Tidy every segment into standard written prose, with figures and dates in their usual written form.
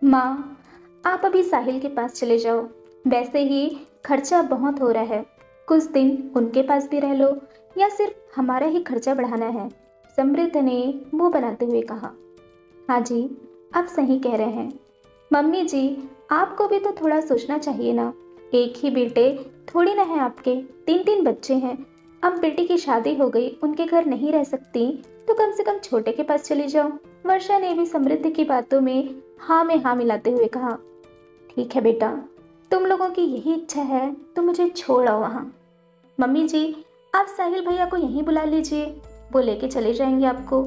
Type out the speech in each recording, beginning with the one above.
माँ, आप अभी साहिल के पास चले जाओ। वैसे ही खर्चा बहुत हो रहा है। कुछ दिन उनके पास भी रह लो या सिर्फ हमारा ही खर्चा बढ़ाना है। समृद्ध ने मुंह बनाते हुए कहा। हाँ जी, आप सही कह रहे हैं। मम्मी जी, आपको भी तो थोड़ा सोचना चाहिए ना। एक ही बेटे थोड़ी ना है आपके, तीन तीन बच्चे हैं। अब बेटी की शादी हो गई, उनके घर नहीं रह सकती तो कम से कम छोटे के पास चली जाओ। वर्षा ने भी समृद्धि की बातों में हाँ मिलाते हुए कहा। ठीक है बेटा, तुम लोगों की यही इच्छा है तो मुझे छोड़ आओ वहाँ। मम्मी जी, आप साहिल भैया को यहीं बुला लीजिए, वो लेके चले जाएंगे आपको।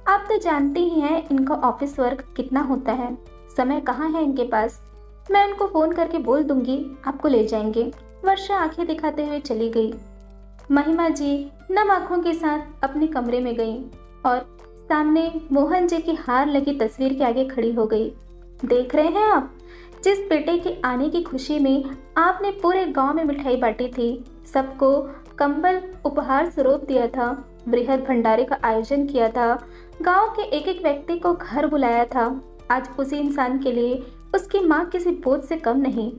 आप तो जानते ही हैं इनका ऑफिस वर्क कितना होता है, समय कहाँ है इनके पास। मैं उनको फोन करके बोल दूंगी, आपको ले जाएंगे। वर्षा आंखें दिखाते हुए चली गई। महिमा जी नम आंखों के साथ अपने कमरे में गई और सामने मोहन जी की हार लगी तस्वीर के आगे खड़ी हो गई। देख रहे हैं आप, जिस बेटे के आने की खुशी में आपने पूरे गांव में मिठाई बांटी थी, सबको कंबल उपहार स्वरूप दिया था, बृहद भंडारे का आयोजन किया था, गांव के एक एक व्यक्ति को घर बुलाया था, आज उसी इंसान के लिए उसकी माँ किसी बोझ से कम नहीं।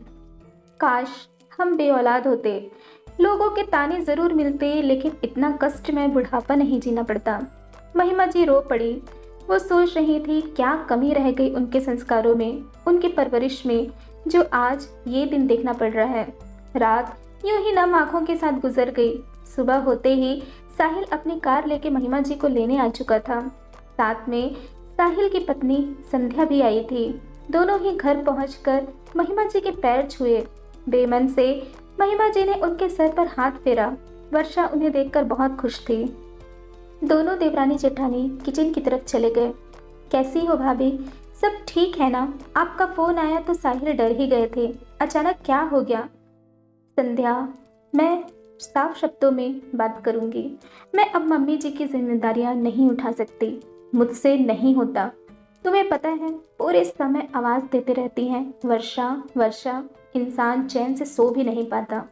काश हम बेऔलाद होते, लोगों के ताने जरूर मिलते, लेकिन इतना कष्टमय बुढ़ापा नहीं जीना पड़ता। महिमा जी रो पड़ी। वो सोच रही थी क्या कमी रह गई उनके संस्कारों में, उनकी परवरिश में, जो आज ये दिन देखना पड़ रहा है। रात यूं ही नम आंखों के साथ गुजर गई। सुबह होते ही साहिल अपनी कार लेके महिमा जी को लेने आ चुका था। साथ में साहिल की पत्नी संध्या भी आई थी। दोनों ही घर पहुंचकर महिमा जी के पैर छुए। बेमन से महिमा जी ने उनके सर पर हाथ फेरा। वर्षा उन्हें देखकर बहुत खुश थी। दोनों देवरानी जेठानी किचन की तरफ चले गए। कैसी हो भाभी, सब ठीक है ना? आपका फोन आया तो साहिल डर ही गए थे, अचानक क्या हो गया? संध्या, मैं साफ शब्दों में बात करूंगी। मैं अब मम्मी जी की जिम्मेदारियां नहीं उठा सकती, मुझसे नहीं होता। तुम्हें पता है पूरे समय आवाज देते रहती हैं, वर्षा वर्षा। इंसान चैन से सो भी नहीं पाता।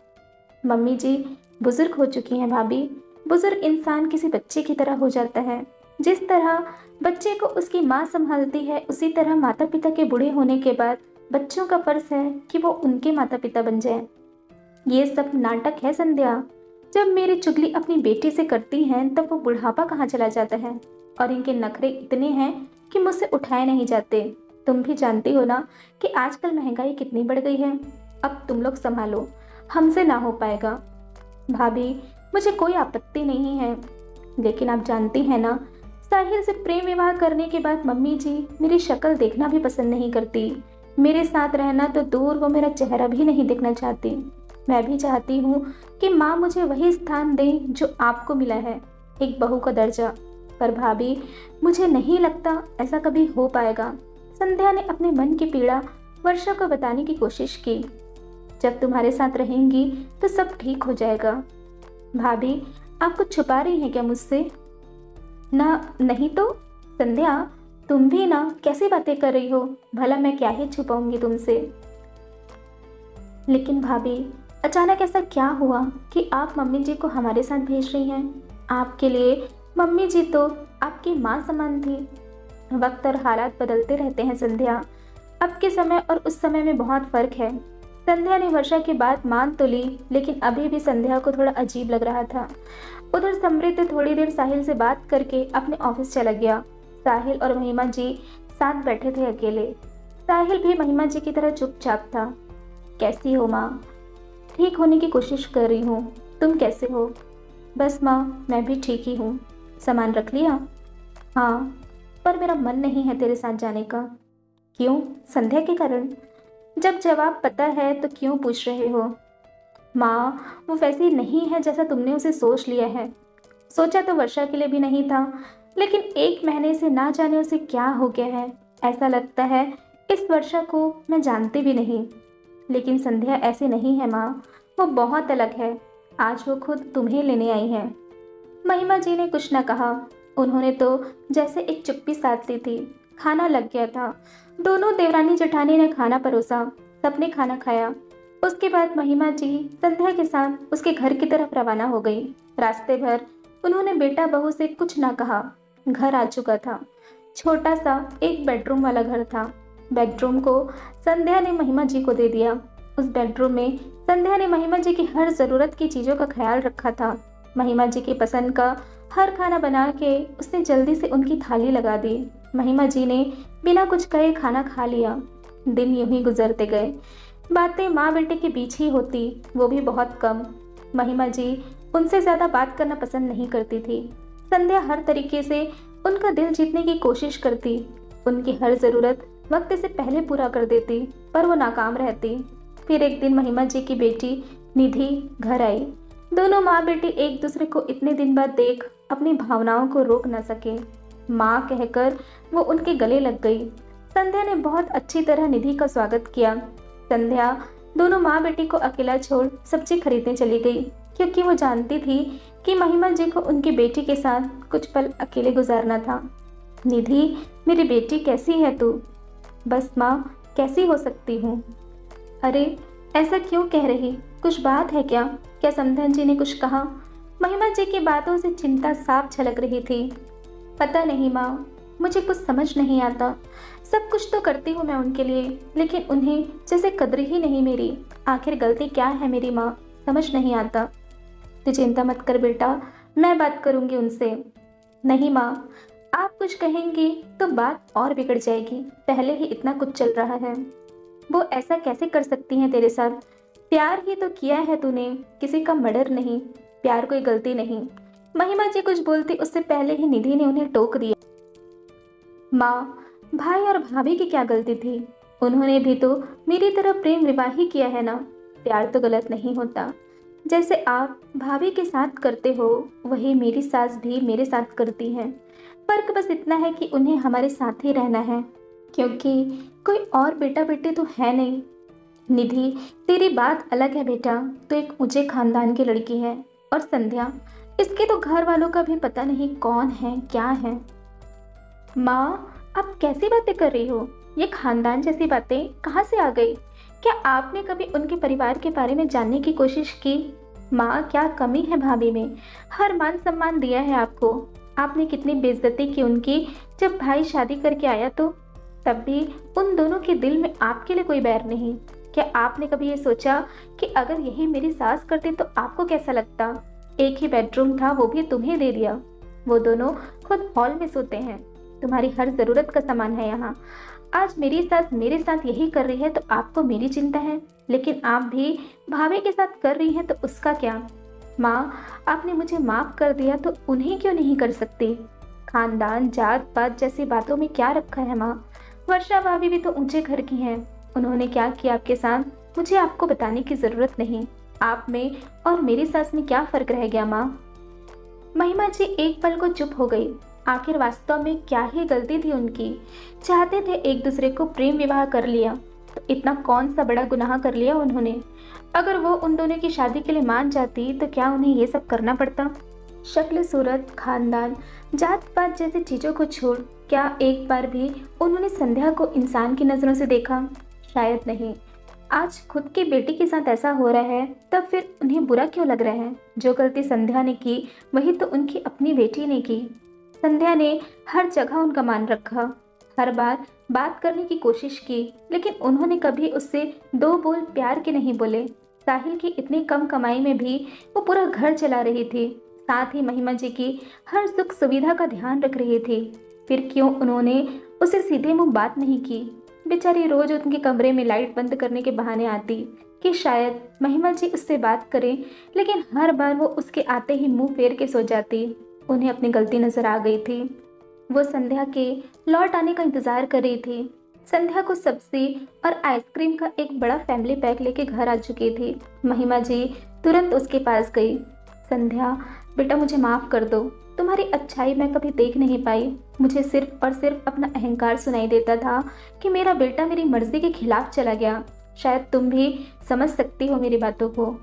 मम्मी जी बुजुर्ग हो चुकी हैं भाभी। बुजुर्ग इंसान किसी बच्चे की तरह हो जाता है। जिस तरह बच्चे को उसकी माँ संभालती है, उसी तरह माता पिता के बूढ़े होने के बाद बच्चों का फर्ज है कि वो उनके माता पिता बन जाएं। ये सब नाटक है संध्या। जब मेरी चुगली अपनी बेटी से करती हैं तब वो बुढ़ापा कहाँ चला जाता है, और इनके नखरे इतने हैं कि मुझसे उठाए नहीं जाते। तुम भी जानती हो ना कि आजकल महंगाई कितनी बढ़ गई है। अब तुम लोग संभालो, हमसे ना हो पाएगा। भाभी, मुझे कोई आपत्ति नहीं है, लेकिन आप जानती हैं ना, साहिल से प्रेम विवाह करने के बाद मम्मी जी मेरी शक्ल देखना भी पसंद नहीं करती। मेरे साथ रहना तो दूर, वो मेरा चेहरा भी नहीं देखना चाहती। मैं भी चाहती हूँ कि माँ मुझे वही स्थान दे जो आपको मिला है, एक बहू का दर्जा। पर भाभी, मुझे नहीं लगता ऐसा कभी हो पाएगा। संध्या ने अपने मन की पीड़ा वर्षा को बताने की कोशिश की। जब तुम्हारे साथ रहेंगी तो सब ठीक हो जाएगा। भाभी, आप कुछ छुपा रही हैं क्या मुझसे? ना नहीं तो। संध्या, तुम भी ना कैसी बातें कर रही हो, भला मैं क्या ही छुपाऊंगी तुमसे। लेकिन भाभी, अचानक ऐसा क्या हुआ कि आप मम्मी जी को हमारे साथ भेज रही हैं? आपके लिए मम्मी जी तो आपकी माँ समान थी। वक्त और हालात बदलते रहते हैं संध्या। अब के समय और उस समय में बहुत फर्क है। संध्या ने वर्षा की बात मान तो ली, लेकिन अभी भी संध्या को थोड़ा अजीब लग रहा था। उधर समृद्ध थोड़ी देर साहिल से बात करके अपने ऑफिस चला गया। साहिल और महिमा जी साथ बैठे थे अकेले। साहिल भी महिमा जी की तरह चुपचाप था। कैसी हो माँ? ठीक होने की कोशिश कर रही हूँ, तुम कैसे हो? बस माँ, मैं भी ठीक ही हूँ। सामान रख लिया? हाँ, पर मेरा मन नहीं है तेरे साथ जाने का। क्यों? संध्या के कारण? जब जवाब पता है तो क्यों पूछ रहे हो? माँ, वो वैसी नहीं है जैसा तुमने उसे सोच लिया है। सोचा तो वर्षा के लिए भी नहीं था, लेकिन एक महीने से ना जाने उसे क्या हो गया है। ऐसा लगता है इस वर्षा को मैं जानती भी नहीं। लेकिन संध्या ऐसी नहीं है माँ, वो बहुत अलग है। आज वो खुद तुम्हें लेने आई है। महिमा जी ने कुछ न कहा। उन्होंने तो जैसे एक चुप्पी साध ली थी। खाना लग गया था। दोनों देवरानी जेठानी ने खाना परोसा। सबने खाना खाया। उसके बाद महिमा जी संध्या के साथ उसके घर की तरफ रवाना हो गई। रास्ते भर उन्होंने बेटा बहू से कुछ ना कहा। घर आ चुका था। छोटा सा एक बेडरूम वाला घर था। बेडरूम को संध्या ने महिमा जी को दे दिया। उस बेडरूम में संध्या ने महिमा जी की हर ज़रूरत की चीज़ों का ख्याल रखा था। महिमा जी की पसंद का हर खाना बना के उसने जल्दी से उनकी थाली लगा दी। महिमा जी ने बिना कुछ कहे खाना खा लिया। दिन यूं ही गुजरते गए। बातें माँ बेटे के बीच ही होती, वो भी बहुत कम। महिमा जी उनसे ज़्यादा बात करना पसंद नहीं करती थी। संध्या हर तरीके से उनका दिल जीतने की कोशिश करती, उनकी हर ज़रूरत वक्त से पहले पूरा कर देती, पर वो नाकाम रहती। फिर एक दिन महिमा जी की बेटी निधि घर आई। दोनों माँ बेटी एक दूसरे को इतने दिन बाद देख अपनी भावनाओं को रोक न सके। माँ कहकर वो उनके गले लग गई। संध्या ने बहुत अच्छी तरह निधि का स्वागत किया। संध्या दोनों माँ बेटी को अकेला छोड़ सब्जी खरीदने चली गई, क्योंकि वो जानती थी कि महिमा जी को उनकी बेटी के साथ कुछ पल अकेले गुजारना था। निधि, मेरी बेटी कैसी है तू? बस माँ, कैसी हो सकती हूँ? अरे ऐसा क्यों कह रही? कुछ बात है क्या? क्या समधन जी ने कुछ कहा? महिमा जी की बातों से चिंता साफ झलक रही थी। पता नहीं माँ, मुझे कुछ समझ नहीं आता। सब कुछ तो करती हूँ मैं उनके लिए, लेकिन उन्हें जैसे कद्र ही नहीं मेरी। आखिर गलती क्या है मेरी माँ, समझ नहीं आता। तू चिंता मत कर बेटा, मैं बात करूँगी उनसे। नहीं माँ, आप कुछ कहेंगी तो बात और बिगड़ जाएगी। पहले ही इतना कुछ चल रहा है। वो ऐसा कैसे कर सकती हैं तेरे साथ? प्यार ही तो किया है तूने, किसी का मर्डर नहीं। प्यार कोई गलती नहीं। महिमा जी कुछ बोलती उससे पहले ही निधि ने उन्हें टोक दिया। माँ, भाई और भाभी की क्या गलती थी? उन्होंने भी तो मेरी तरह प्रेम विवाह ही किया है ना। प्यार तो गलत नहीं होता। जैसे आप भाभी के साथ करते हो, वही मेरी सास भी मेरे साथ करती हैं। फर्क बस इतना है कि उन्हें हमारे साथ ही रहना है, क्योंकि कोई और बेटा बेटी तो है नहीं। निधि, तेरी बात अलग है बेटा, तो एक ऊंचे खानदान की लड़की है। और संध्या, इसके तो घर वालों का भी पता नहीं कौन है क्या है। माँ, आप कैसी बातें कर रही हो? ये खानदान जैसी बातें कहाँ से आ गई? क्या आपने कभी उनके परिवार के बारे में जानने की कोशिश की? माँ, क्या कमी है भाभी में? हर मान सम्मान दिया है आपको। आपने कितनी बेइज्जती की उनकी जब भाई शादी करके आया तो। तब भी उन दोनों के दिल में आपके लिए कोई बैर नहीं। क्या आपने कभी ये सोचा कि अगर यही मेरी सास करती तो आपको कैसा लगता? एक ही बेडरूम था, वो भी तुम्हें दे दिया। वो दोनों खुद हॉल में सोते हैं। तुम्हारी हर जरूरत का सामान है यहाँ। आज मेरी सास मेरे साथ यही कर रही है तो आपको मेरी चिंता है, लेकिन आप भी भाभी के साथ कर रही हैं तो उसका क्या? माँ, आपने मुझे माफ कर दिया तो उन्हें क्यों नहीं कर सकती? खानदान जात पात जैसी बातों में क्या रखा है माँ? वर्षा भाभी भी तो ऊंचे घर की हैं। उन्होंने क्या किया आपके साथ, मुझे आपको बताने की जरूरत नहीं। आप में और मेरी सास में क्या फर्क रह गया माँ? महिमा जी एक पल को चुप हो गई। आखिर वास्तव में क्या ही गलती थी उनकी? चाहते थे एक दूसरे को प्रेम विवाह कर लिया, तो इतना कौन सा बड़ा गुनाह कर लिया उन्होंने? अगर वो उन दोनों की शादी के लिए मान जाती तो क्या उन्हें ये सब करना पड़ता? शक्ल सूरत, खानदान, जात पात जैसी चीज़ों को छोड़ क्या एक बार भी उन्होंने संध्या को इंसान की नज़रों से देखा? शायद नहीं। आज खुद की बेटी के साथ ऐसा हो रहा है, तब फिर उन्हें बुरा क्यों लग रहा है? जो गलती संध्या ने की वही तो उनकी अपनी बेटी ने की। संध्या ने हर जगह उनका मान रखा, हर बार बात करने की कोशिश की, लेकिन उन्होंने कभी उससे दो बोल प्यार के नहीं बोले। साहिल की इतनी कम कमाई में भी वो पूरा घर चला रही थी, साथ ही महिमा जी की हर सुख सुविधा का ध्यान रख रही थी। फिर क्यों उन्होंने उसे सीधे मुंह बात नहीं की? बेचारी रोज उनके कमरे में लाइट बंद करने के बहाने आती कि शायद महिमा जी उससे बात करें, लेकिन हर बार वो उसके आते ही मुंह फेर के सो जाती। उन्हें अपनी गलती नजर आ गई थी। वो संध्या के लौट आने का इंतजार कर रही थी। संध्या को सब्जी और आइसक्रीम का एक बड़ा फैमिली पैक लेके घर आ चुकी थी। महिमा जी तुरंत उसके पास गई। संध्या, बेटा मुझे माफ़ कर दो। तुम्हारी अच्छाई मैं कभी देख नहीं पाई। मुझे सिर्फ और सिर्फ अपना अहंकार सुनाई देता था कि मेरा बेटा मेरी मर्जी के खिलाफ चला गया। शायद तुम भी समझ सकती हो मेरी बातों को।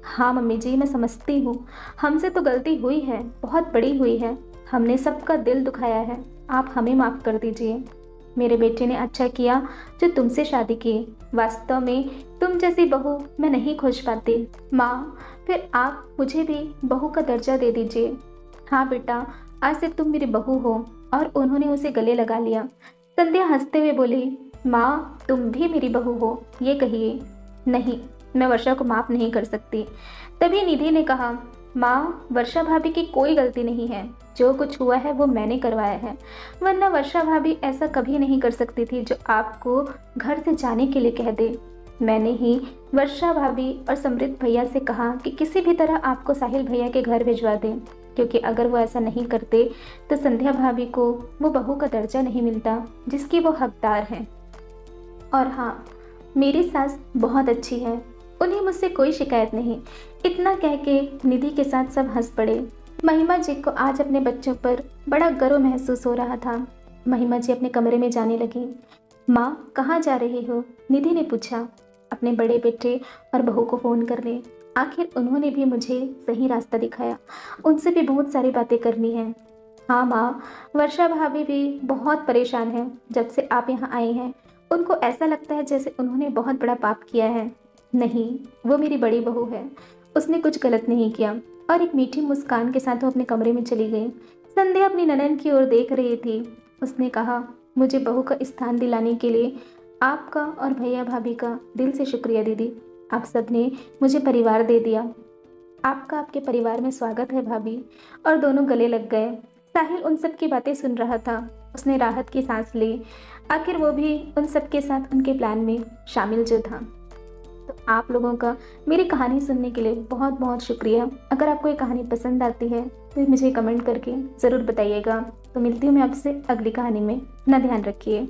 हाँ मम्मी जी, मैं समझती हूँ। हमसे तो गलती हुई है, बहुत बड़ी हुई है। हमने सबका दिल दुखाया है। आप हमें माफ़ कर दीजिए। मेरे बेटे ने अच्छा किया जो तुमसे शादी की। वास्तव में तुम जैसी बहू मैं नहीं खोज पाती। माँ, फिर आप मुझे भी बहू का दर्जा दे दीजिए। हाँ बेटा, आज से तुम मेरी बहू हो। और उन्होंने उसे गले लगा लिया। संध्या हंसते हुए बोली, माँ तुम भी मेरी बहू हो, ये कहिए। नहीं, मैं वर्षा को माफ़ नहीं कर सकती। तभी निधि ने कहा, माँ वर्षा भाभी की कोई गलती नहीं है, जो कुछ हुआ है वो मैंने करवाया है, वरना वर्षा भाभी ऐसा कभी नहीं कर सकती थी जो आपको घर से जाने के लिए कह दे। मैंने ही वर्षा भाभी और समृद्ध भैया से कहा कि किसी भी तरह आपको साहिल भैया के घर भिजवा दें, क्योंकि अगर वो ऐसा नहीं करते तो संध्या भाभी को वो बहू का दर्जा नहीं मिलता जिसकी वो हकदार हैं। और हाँ, मेरी सास बहुत अच्छी है, उन्हें मुझसे कोई शिकायत नहीं। इतना कह के निधि के साथ सब हंस पड़े। महिमा जी को आज अपने बच्चों पर बड़ा गर्व महसूस हो रहा था। महिमा जी अपने कमरे में जाने लगी। माँ कहाँ जा रही हो? निधि ने पूछा। अपने बड़े बेटे और बहू को फ़ोन करने। आखिर उन्होंने भी मुझे सही रास्ता दिखाया, उनसे भी बहुत सारी बातें करनी है। हाँ माँ, वर्षा भाभी भी बहुत परेशान है जब से आप यहाँ आई हैं। उनको ऐसा लगता है जैसे उन्होंने बहुत बड़ा पाप किया है। नहीं, वो मेरी बड़ी बहू है, उसने कुछ गलत नहीं किया। और एक मीठी मुस्कान के साथ वो अपने कमरे में चली गई। संध्या अपनी ननन की ओर देख रही थी। उसने कहा, मुझे बहू का स्थान दिलाने के लिए आपका और भैया भाभी का दिल से शुक्रिया दीदी। आप सबने मुझे परिवार दे दिया। आपका आपके परिवार में स्वागत है भाभी। और दोनों गले लग गए। साहिल उन सब की बातें सुन रहा था। उसने राहत की सांस ली। आखिर वो भी उन सब के साथ उनके प्लान में शामिल जो था। तो आप लोगों का मेरी कहानी सुनने के लिए बहुत बहुत शुक्रिया। अगर आपको ये कहानी पसंद आती है तो मुझे कमेंट करके ज़रूर बताइएगा। तो मिलती हूँ मैं आपसे अगली कहानी में। अपना ध्यान रखिए।